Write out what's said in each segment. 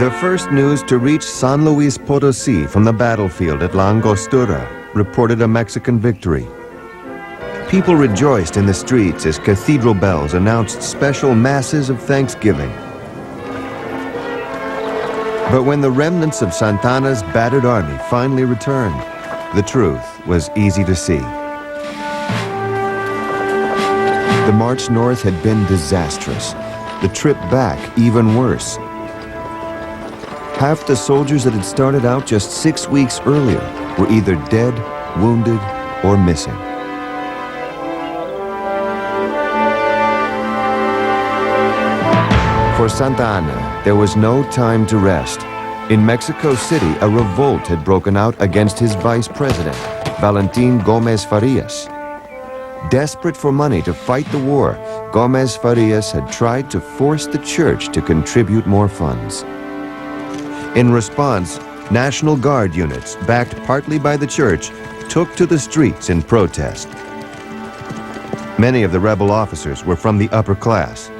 The first news to reach San Luis Potosí from the battlefield at La Angostura reported a Mexican victory. People rejoiced in the streets as cathedral bells announced special masses of thanksgiving. But when the remnants of Santana's battered army finally returned, the truth was easy to see. The march north had been disastrous. The trip back even worse. Half the soldiers that had started out just 6 weeks earlier were either dead, wounded, or missing. For Santa Anna, there was no time to rest. In Mexico City, a revolt had broken out against his vice president, Valentin Gómez Farías. Desperate for money to fight the war, Gómez Farías had tried to force the church to contribute more funds. In response, National Guard units, backed partly by the church, took to the streets in protest. Many of the rebel officers were from the upper class.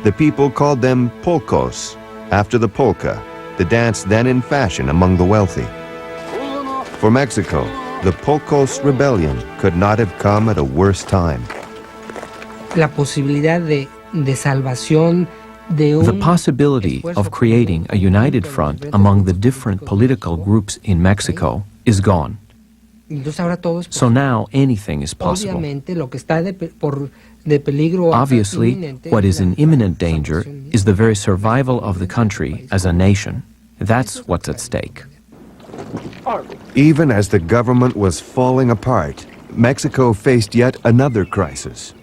The people called them polcos, after the polka, the dance then in fashion among the wealthy. For Mexico, the Polcos rebellion could not have come at a worse time. La posibilidad de salvación de un... The possibility of creating a united front among the different political groups in Mexico is gone. So now anything is possible. Obviously, what is in imminent danger is the very survival of the country as a nation. That's what's at stake. Even as the government was falling apart, Mexico faced yet another crisis.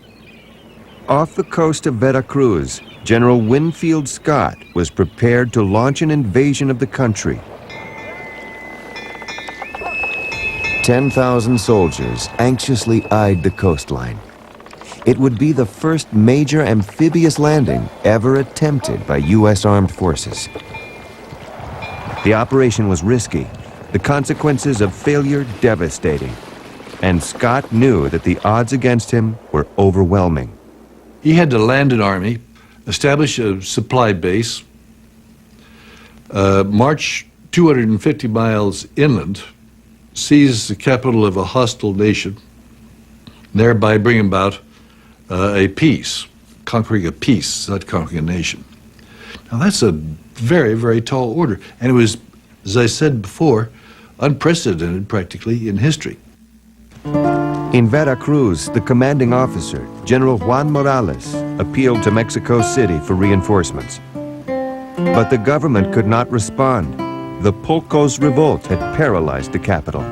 Off the coast of Veracruz, General Winfield Scott was prepared to launch an invasion of the country. 10,000 soldiers anxiously eyed the coastline. It would be the first major amphibious landing ever attempted by U.S. armed forces. The operation was risky, the consequences of failure devastating, and Scott knew that the odds against him were overwhelming. He had to land an army, establish a supply base, march 250 miles inland, seize the capital of a hostile nation, thereby bring about a peace, conquering a peace, not conquering a nation. Now that's a very, very tall order, and it was, as I said before, unprecedented practically in history. In Veracruz, the commanding officer, General Juan Morales, appealed to Mexico City for reinforcements. But the government could not respond. The Polcos revolt had paralyzed the capital.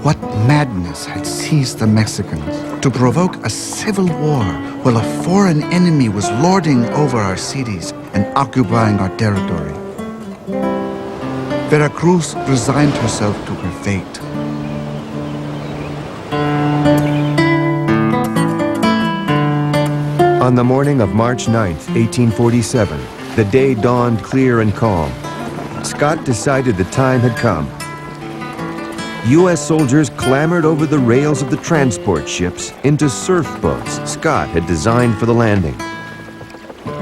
What madness had seized the Mexicans to provoke a civil war while a foreign enemy was lording over our cities and occupying our territory? Veracruz resigned herself to her fate. On the morning of March 9th, 1847, the day dawned clear and calm. Scott decided the time had come. U.S. soldiers clambered over the rails of the transport ships into surf boats Scott had designed for the landing.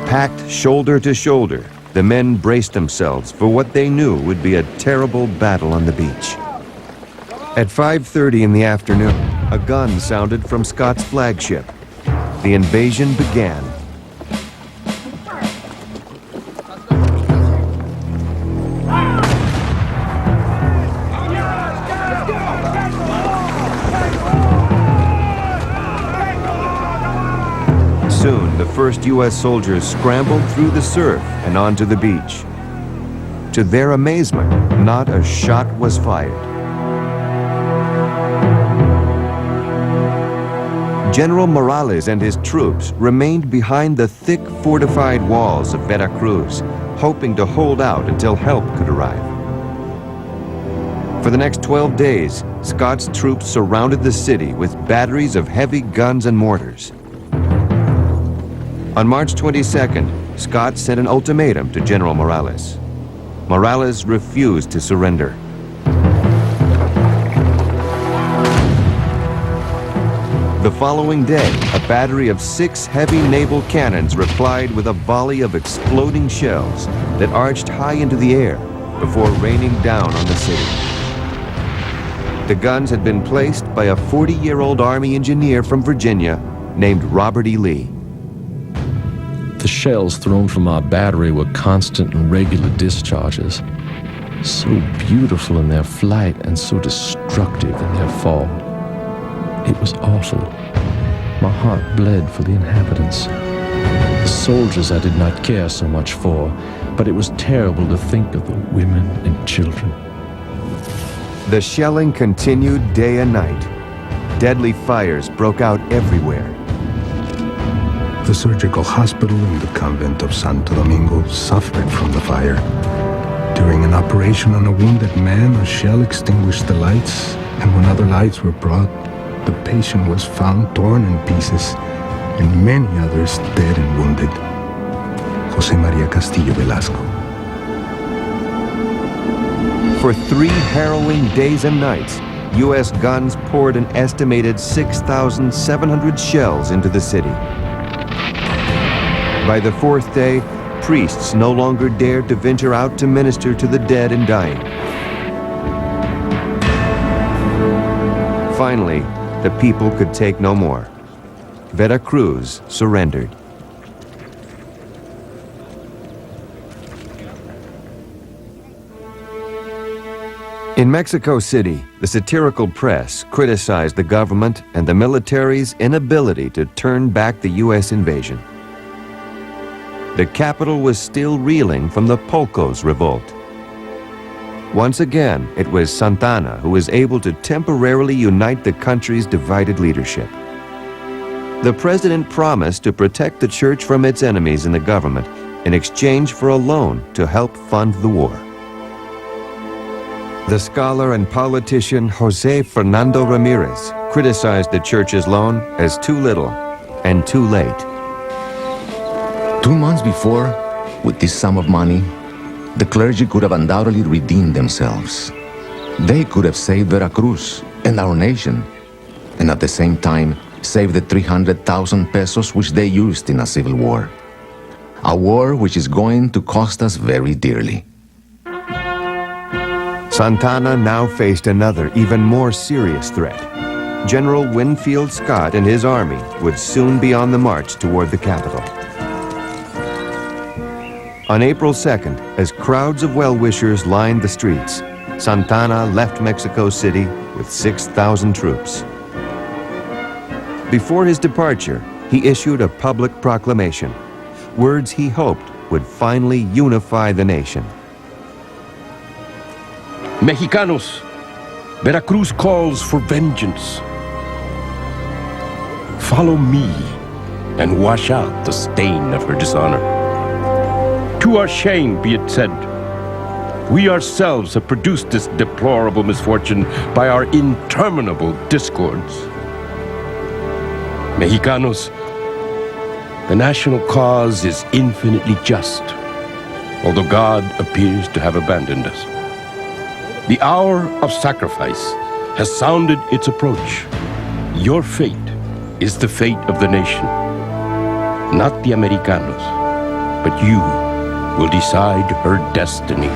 Packed shoulder to shoulder, the men braced themselves for what they knew would be a terrible battle on the beach. At 5:30 in the afternoon, a gun sounded from Scott's flagship. The invasion began. Soon, the first U.S. soldiers scrambled through the surf and onto the beach. To their amazement, not a shot was fired. General Morales and his troops remained behind the thick fortified walls of Veracruz, hoping to hold out until help could arrive. For the next 12 days, Scott's troops surrounded the city with batteries of heavy guns and mortars. On March 22nd, Scott sent an ultimatum to General Morales. Morales refused to surrender. The following day, a battery of 6 heavy naval cannons replied with a volley of exploding shells that arched high into the air before raining down on the city. The guns had been placed by a 40-year-old Army engineer from Virginia named Robert E. Lee. The shells thrown from our battery were constant and regular discharges, so beautiful in their flight and so destructive in their fall. It was awful. My heart bled for the inhabitants. The soldiers I did not care so much for, but it was terrible to think of the women and children. The shelling continued day and night. Deadly fires broke out everywhere. The surgical hospital in the convent of Santo Domingo suffered from the fire. During an operation on a wounded man, a shell extinguished the lights, and when other lights were brought, the patient was found torn in pieces, and many others dead and wounded. José María Castillo Velasco. For 3 harrowing days and nights, U.S. guns poured an estimated 6,700 shells into the city. By the 4th day, priests no longer dared to venture out to minister to the dead and dying. Finally, the people could take no more. Veracruz surrendered. In Mexico City, the satirical press criticized the government and the military's inability to turn back the U.S. invasion. The capital was still reeling from the Polcos revolt. Once again, it was Santana who was able to temporarily unite the country's divided leadership. The president promised to protect the church from its enemies in the government in exchange for a loan to help fund the war. The scholar and politician Jose Fernando Ramirez criticized the church's loan as too little and too late. 2 months before, with this sum of money, the clergy could have undoubtedly redeemed themselves. They could have saved Veracruz and our nation, and at the same time saved the 300,000 pesos which they used in a civil war. A war which is going to cost us very dearly. Santana now faced another, even more serious threat. General Winfield Scott and his army would soon be on the march toward the capital. On April 2nd, as crowds of well-wishers lined the streets, Santana left Mexico City with 6,000 troops. Before his departure, he issued a public proclamation, words he hoped would finally unify the nation. Mexicanos, Veracruz calls for vengeance. Follow me and wash out the stain of her dishonor. To our shame be it said, we ourselves have produced this deplorable misfortune by our interminable discords. Mexicanos, the national cause is infinitely just, although God appears to have abandoned us. The hour of sacrifice has sounded its approach. Your fate is the fate of the nation, not the Americanos, but you will decide her destiny.